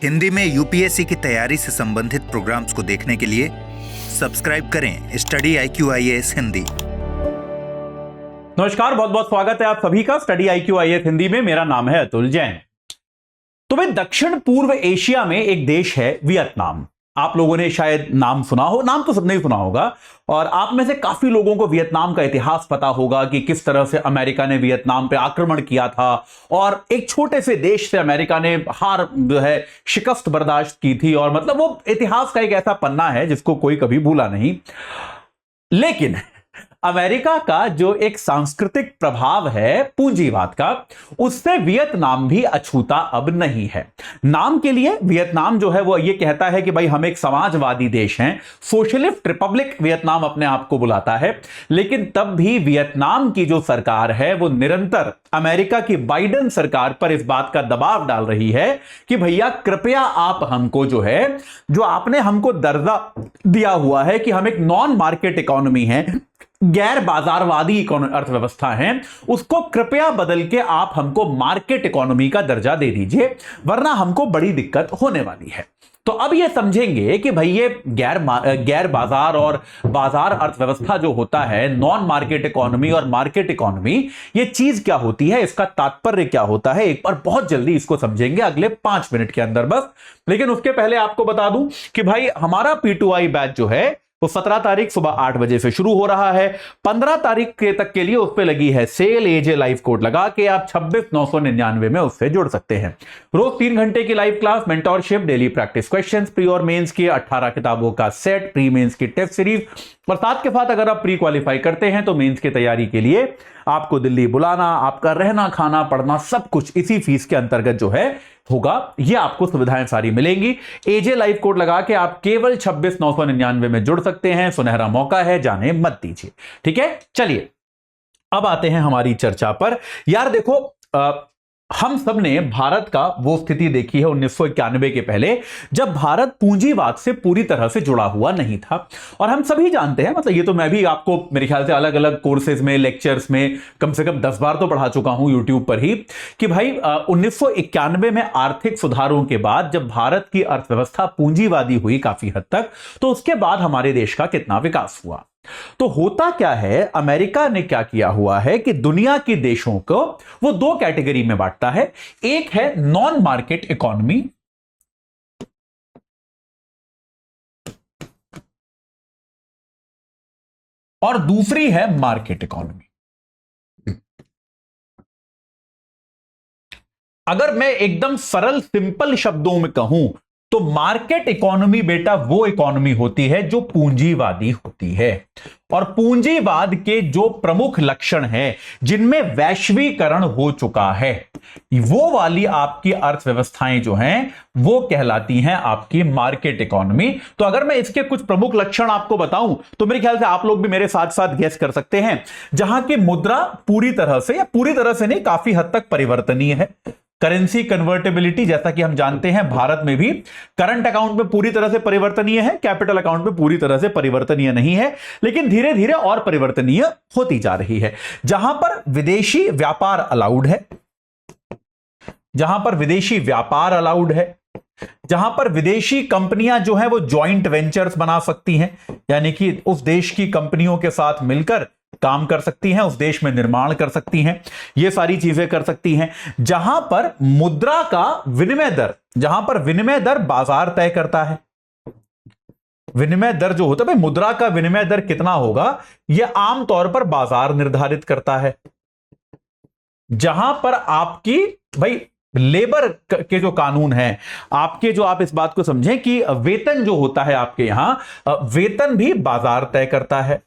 हिंदी में यूपीएससी की तैयारी से संबंधित प्रोग्राम्स को देखने के लिए सब्सक्राइब करें स्टडी IQ-IAS हिंदी। नमस्कार, बहुत बहुत स्वागत है आप सभी का स्टडी IQ-IAS हिंदी में। मेरा नाम है अतुल जैन। तो भाई, दक्षिण पूर्व एशिया में एक देश है वियतनाम। आप लोगों ने शायद नाम सुना हो, नाम तो सबने ही सुना होगा। और आप में से काफी लोगों को वियतनाम का इतिहास पता होगा कि किस तरह से अमेरिका ने वियतनाम पे आक्रमण किया था और एक छोटे से देश से अमेरिका ने हार जो है शिकस्त बर्दाश्त की थी। और मतलब वो इतिहास का एक ऐसा पन्ना है जिसको कोई कभी भूला नहीं। लेकिन अमेरिका का जो एक सांस्कृतिक प्रभाव है पूंजीवाद का, उससे वियतनाम भी अछूता अब नहीं है। नाम के लिए वियतनाम जो है वो ये कहता है कि भाई हम एक समाजवादी देश हैं, सोशलिस्ट रिपब्लिक वियतनाम अपने आप को बुलाता है। लेकिन तब भी वियतनाम की जो सरकार है वो निरंतर अमेरिका की बाइडेन सरकार पर इस बात का दबाव डाल रही है कि भैया कृपया आप हमको जो है, जो आपने हमको दर्जा दिया हुआ है कि हम एक नॉन मार्केट इकोनॉमी है, गैर बाजारवादी अर्थव्यवस्था है, उसको कृपया बदल के आप हमको मार्केट इकोनॉमी का दर्जा दे दीजिए, वरना हमको बड़ी दिक्कत होने वाली है। तो अब ये समझेंगे कि भाई ये गैर बाजार और बाजार अर्थव्यवस्था जो होता है, नॉन मार्केट इकोनॉमी और मार्केट इकोनॉमी, ये चीज क्या होती है, इसका तात्पर्य क्या होता है। एक बार बहुत जल्दी इसको समझेंगे अगले 5 मिनट के अंदर बस। लेकिन उसके पहले आपको बता दूं कि भाई हमारा P2I बैच जो है वो 17 तारीख सुबह 8 बजे से शुरू हो रहा है। 15 तारीख के तक के लिए उस पे लगी है सेल। एजे लाइव कोड लगा के आप 26,999 में उससे जुड़ सकते हैं। रोज 3 घंटे की live class, mentorship, daily practice questions, pre और मेंस की 18 किताबों का सेट, प्री मेंस की टेस्ट सीरीज, और साथ के साथ अगर आप प्री क्वालिफाई करते हैं तो मेंस की तैयारी के लिए आपको दिल्ली बुलाना, आपका रहना खाना पढ़ना सब कुछ इसी फीस के अंतर्गत जो है होगा। ये आपको सुविधाएं सारी मिलेंगी। एजे लाइव कोड लगा के आप केवल 26,999 में जुड़ सकते हैं। सुनहरा मौका है, जाने मत दीजिए। ठीक है, चलिए अब आते हैं हमारी चर्चा पर। यार देखो, हम सब ने भारत का वो स्थिति देखी है 1991 के पहले, जब भारत पूंजीवाद से पूरी तरह से जुड़ा हुआ नहीं था। और हम सभी जानते हैं, मतलब ये तो मैं भी आपको मेरे ख्याल से अलग अलग कोर्सेज में, लेक्चर्स में कम से कम 10 बार तो पढ़ा चुका हूं यूट्यूब पर ही, कि भाई 1991 में आर्थिक सुधारों के बाद जब भारत की अर्थव्यवस्था पूंजीवादी हुई काफी हद तक, तो उसके बाद हमारे देश का कितना विकास हुआ। तो होता क्या है, अमेरिका ने क्या किया हुआ है कि दुनिया के देशों को वो 2 कैटेगरी में बांटता है। एक है नॉन मार्केट इकोनॉमी और दूसरी है मार्केट इकोनॉमी। अगर मैं एकदम सरल सिंपल शब्दों में कहूं तो मार्केट इकोनॉमी बेटा वो इकोनॉमी होती है जो पूंजीवादी होती है। और पूंजीवाद के जो प्रमुख लक्षण हैं, जिनमें वैश्वीकरण हो चुका है, वो वाली आपकी अर्थव्यवस्थाएं जो हैं वो कहलाती हैं आपकी मार्केट इकोनॉमी। तो अगर मैं इसके कुछ प्रमुख लक्षण आपको बताऊं तो मेरे ख्याल से आप लोग भी मेरे साथ साथ गेस कर सकते हैं। जहां की मुद्रा पूरी तरह से, या पूरी तरह से नहीं, काफी हद तक परिवर्तनीय है। करेंसी कन्वर्टेबिलिटी, जैसा कि हम जानते हैं भारत में भी करंट अकाउंट में पूरी तरह से परिवर्तनीय है, कैपिटल अकाउंट में पूरी तरह से परिवर्तनीय नहीं है, लेकिन धीरे धीरे और परिवर्तनीय होती जा रही है। जहां पर विदेशी व्यापार अलाउड है, जहां पर विदेशी व्यापार अलाउड है, जहां पर विदेशी कंपनियां जो हैं वो जॉइंट वेंचर्स बना सकती हैं, यानी कि उस देश की कंपनियों के साथ मिलकर काम कर सकती हैं, उस देश में निर्माण कर सकती हैं, ये सारी चीजें कर सकती हैं। जहां पर मुद्रा का विनिमय दर, जहां पर विनिमय दर बाजार तय करता है। विनिमय दर जो होता है, भाई मुद्रा का विनिमय दर कितना होगा यह आमतौर पर बाजार निर्धारित करता है। जहां पर आपकी भाई लेबर के जो कानून हैं, आपके जो, आप इस बात को समझें कि वेतन जो होता है आपके यहां, वेतन भी बाजार तय करता है।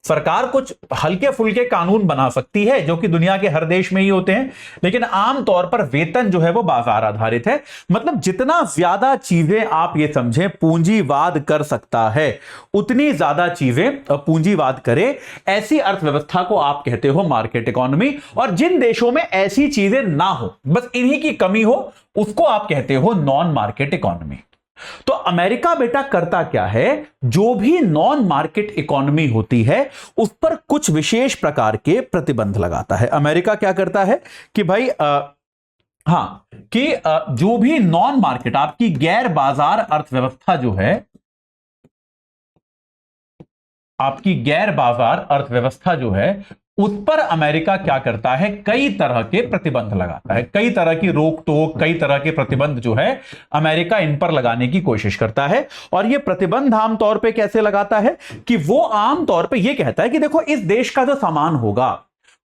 सरकार कुछ हल्के फुल्के कानून बना सकती है जो कि दुनिया के हर देश में ही होते हैं, लेकिन आमतौर पर वेतन जो है वो बाजार आधारित है। मतलब जितना ज्यादा चीजें आप ये समझें पूंजीवाद कर सकता है, उतनी ज्यादा चीजें पूंजीवाद करे, ऐसी अर्थव्यवस्था को आप कहते हो मार्केट इकोनॉमी। और जिन देशों में ऐसी चीजें ना हो, बस इन्हीं की कमी हो, उसको आप कहते हो नॉन मार्केट इकोनॉमी। तो अमेरिका बेटा करता क्या है, जो भी नॉन मार्केट इकोनॉमी होती है उस पर कुछ विशेष प्रकार के प्रतिबंध लगाता है। अमेरिका क्या करता है कि भाई हाँ, कि जो भी नॉन मार्केट, आपकी गैर बाजार अर्थव्यवस्था जो है, आपकी गैर बाजार अर्थव्यवस्था जो है, उस पर अमेरिका क्या करता है, कई तरह के प्रतिबंध लगाता है, कई तरह की रोक टोक, कई तरह के प्रतिबंध जो है अमेरिका इन पर लगाने की कोशिश करता है। और यह प्रतिबंध आमतौर पे कैसे लगाता है कि वो आमतौर पे यह कहता है कि देखो इस देश का जो सामान होगा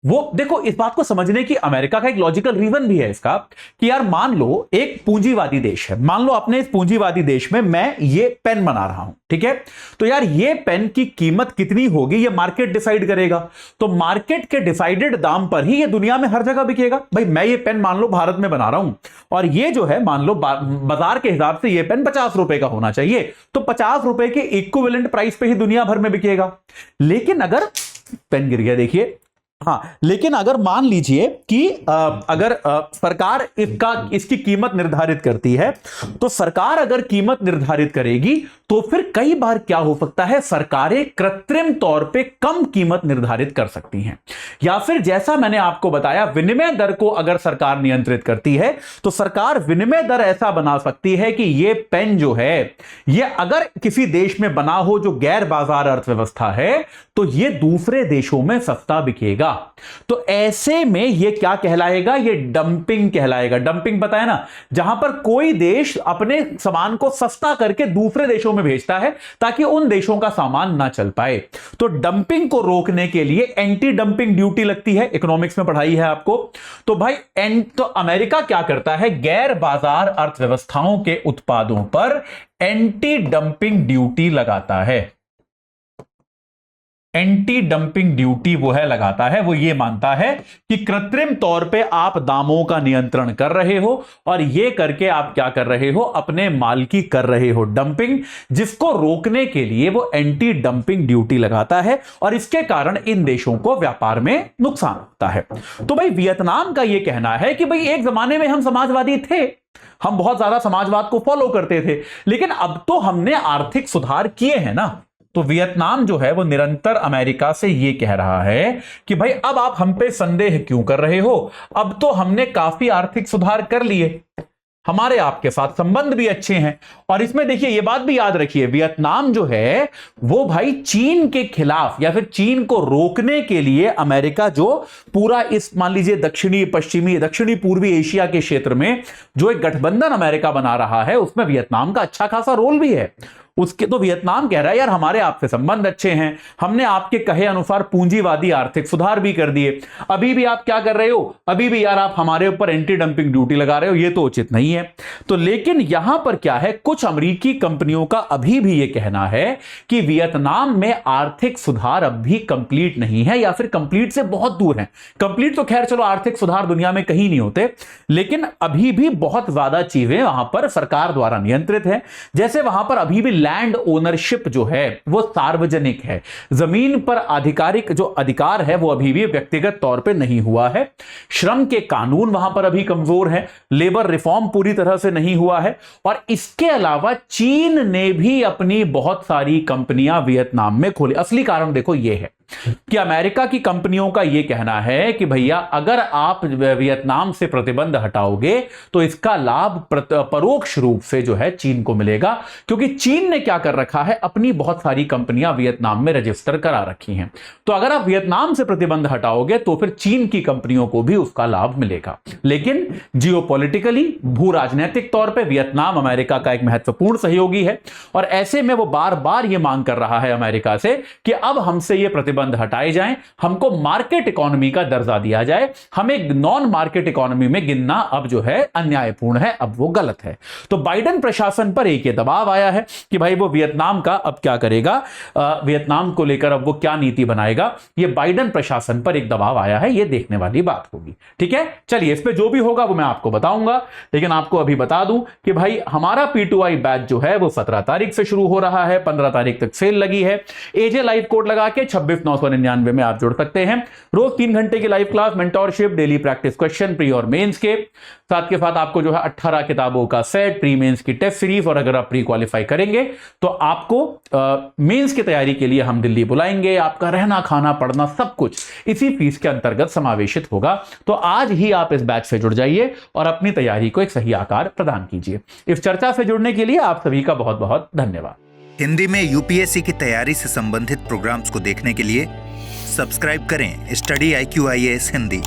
वो, देखो इस बात को समझने की अमेरिका का एक लॉजिकल रीजन भी है इसका, कि यार मान लो एक पूंजीवादी देश है, मान लो अपने इस पूंजीवादी देश में मैं ये पेन बना रहा हूं, ठीक है, तो यार ये पेन की कीमत कितनी होगी ये मार्केट डिसाइड करेगा। तो मार्केट के डिसाइडेड दाम पर ही ये दुनिया में हर जगह बिकेगा। भाई मैं ये पेन मान लो भारत में बना रहा हूं और ये जो है मान लो बाजार के हिसाब से ये पेन 50 रुपए का होना चाहिए, तो 50 रुपए के इक्विवेलेंट प्राइस पे ही दुनिया भर में बिकेगा। लेकिन अगर पेन गिर गया देखिए, हाँ, लेकिन अगर मान लीजिए कि अगर सरकार इसकी कीमत निर्धारित करती है, तो सरकार अगर कीमत निर्धारित करेगी तो फिर कई बार क्या हो सकता है, सरकारें कृत्रिम तौर पे कम कीमत निर्धारित कर सकती हैं। या फिर जैसा मैंने आपको बताया, विनिमय दर को अगर सरकार नियंत्रित करती है तो सरकार विनिमय दर ऐसा बना सकती है कि ये पेन जो है ये अगर किसी देश में बना हो जो गैर बाजार अर्थव्यवस्था है, तो ये दूसरे देशों में सस्ता बिकेगा। तो ऐसे में ये क्या कहलाएगा, ये डंपिंग कहलाएगा। डंपिंग पता है ना, जहां पर कोई देश अपने सामान को सस्ता करके दूसरे देशों में भेजता है ताकि उन देशों का सामान ना चल पाए। तो डंपिंग को रोकने के लिए एंटी डंपिंग ड्यूटी लगती है, इकोनॉमिक्स में पढ़ाई है आपको। तो भाई तो अमेरिका क्या करता है, गैर बाजार अर्थव्यवस्थाओं के उत्पादों पर एंटी डंपिंग ड्यूटी लगाता है। एंटी डंपिंग ड्यूटी वो है लगाता है, वो ये मानता है कि कृत्रिम तौर पे आप दामों का नियंत्रण कर रहे हो और ये करके आप क्या कर रहे हो, अपने माल की कर रहे हो डंपिंग, जिसको रोकने के लिए वो एंटी डंपिंग ड्यूटी लगाता है और इसके कारण इन देशों को व्यापार में नुकसान होता है। तो भाई वियतनाम का ये कहना है कि भाई एक जमाने में हम समाजवादी थे, हम बहुत ज्यादा समाजवाद को फॉलो करते थे, लेकिन अब तो हमने आर्थिक सुधार किए हैं ना। तो वियतनाम जो है वो निरंतर अमेरिका से ये कह रहा है कि भाई अब आप हम पे संदेह क्यों कर रहे हो, अब तो हमने काफी आर्थिक सुधार कर लिए, हमारे आपके साथ संबंध भी अच्छे हैं। और इसमें देखिए ये बात भी याद रखिए, वियतनाम जो है वो भाई चीन के खिलाफ या फिर चीन को रोकने के लिए अमेरिका जो पूरा इस मान लीजिए दक्षिणी पूर्वी एशिया के क्षेत्र में जो एक गठबंधन अमेरिका बना रहा है, उसमें वियतनाम का अच्छा खासा रोल भी है। उसके तो वियतनाम कह रहा है यार हमारे आपसे संबंध अच्छे हैं, हमने आपके कहे अनुसार पूंजीवादी आर्थिक सुधार भी कर दिए, अभी भी आप क्या कर रहे हो, अभी भी यार आप हमारे ऊपर एंटी डंपिंग ड्यूटी लगा रहे हो, ये तो उचित नहीं है। तो लेकिन यहां पर क्या है, कुछ अमेरिकी कंपनियों का अभी भी यह कहना है कि वियतनाम में आर्थिक सुधार अब भी कंप्लीट नहीं है या फिर कंप्लीट से बहुत दूर है। कंप्लीट तो खैर चलो आर्थिक सुधार दुनिया में कहीं नहीं होते, लेकिन अभी भी बहुत ज्यादा चीजें वहां पर सरकार द्वारा नियंत्रित है। जैसे वहां पर अभी भी लैंड ओनरशिप जो है वो सार्वजनिक है, जमीन पर आधिकारिक जो अधिकार है वो अभी भी व्यक्तिगत तौर पे नहीं हुआ है। श्रम के कानून वहां पर अभी कमजोर है, लेबर रिफॉर्म पूरी तरह से नहीं हुआ है। और इसके अलावा चीन ने भी अपनी बहुत सारी कंपनियां वियतनाम में खोली। असली कारण देखो ये है कि अमेरिका की कंपनियों का यह कहना है कि भैया अगर आप वियतनाम से प्रतिबंध हटाओगे तो इसका लाभ परोक्ष रूप से जो है चीन को मिलेगा, क्योंकि चीन ने क्या कर रखा है, अपनी बहुत सारी कंपनियां वियतनाम में रजिस्टर करा रखी हैं। तो अगर आप वियतनाम से प्रतिबंध हटाओगे तो फिर चीन की कंपनियों को भी उसका लाभ मिलेगा। लेकिन जियोपॉलिटिकली, भू राजनीतिक तौर पर वियतनाम अमेरिका का एक महत्वपूर्ण सहयोगी है और ऐसे में वो बार बार यह मांग कर रहा है अमेरिका से कि अब हमसे यह प्रतिबंध हटाए जाएं, हमको मार्केट इकोनॉमी का दर्जा दिया जाए, हमें नॉन मार्केट इकोनॉमी में गिनना अब जो है अन्यायपूर्ण है, अब वो गलत है। तो बाइडेन प्रशासन पर एक ये दबाव आया है कि भाई वो वियतनाम का अब क्या करेगा, वियतनाम को लेकर अब वो क्या नीति बनाएगा, ये बाइडेन प्रशासन पर एक दबाव आया है, ये देखने वाली बात होगी। ठीक है, चलिए इस पे जो भी होगा वो मैं आपको बताऊंगा, लेकिन आपको अभी बता दूं कि भाई हमारा P2I बैच जो है वो 17 तारीख से शुरू हो रहा है, 15 तारीख तक सेल लगी है। एजे लाइव कोड लगा के 26,999 में आप जुड़ सकते हैं। रोज 3 घंटे की live class, mentorship, daily practice question, pre और मेंस के साथ आपको जो है 18 किताबों का सेट, प्री मेंस की टेस्ट सीरीज, और अगर आप प्री क्वालिफाई करेंगे तो आपको मेंस की तैयारी के लिए हम दिल्ली बुलाएंगे। आपका रहना, खाना, पढ़ना सब कुछ इसी फीस के अंतर्गत समावेशित होगा। तो आज ही आप इस बैच से जुड़ जाइए और अपनी तैयारी को एक सही आकार प्रदान कीजिए। इस चर्चा से जुड़ने के लिए आप सभी का बहुत बहुत धन्यवाद। हिंदी में यूपीएससी की तैयारी से संबंधित प्रोग्राम्स को देखने के लिए सब्सक्राइब करें स्टडी IQ IAS हिंदी।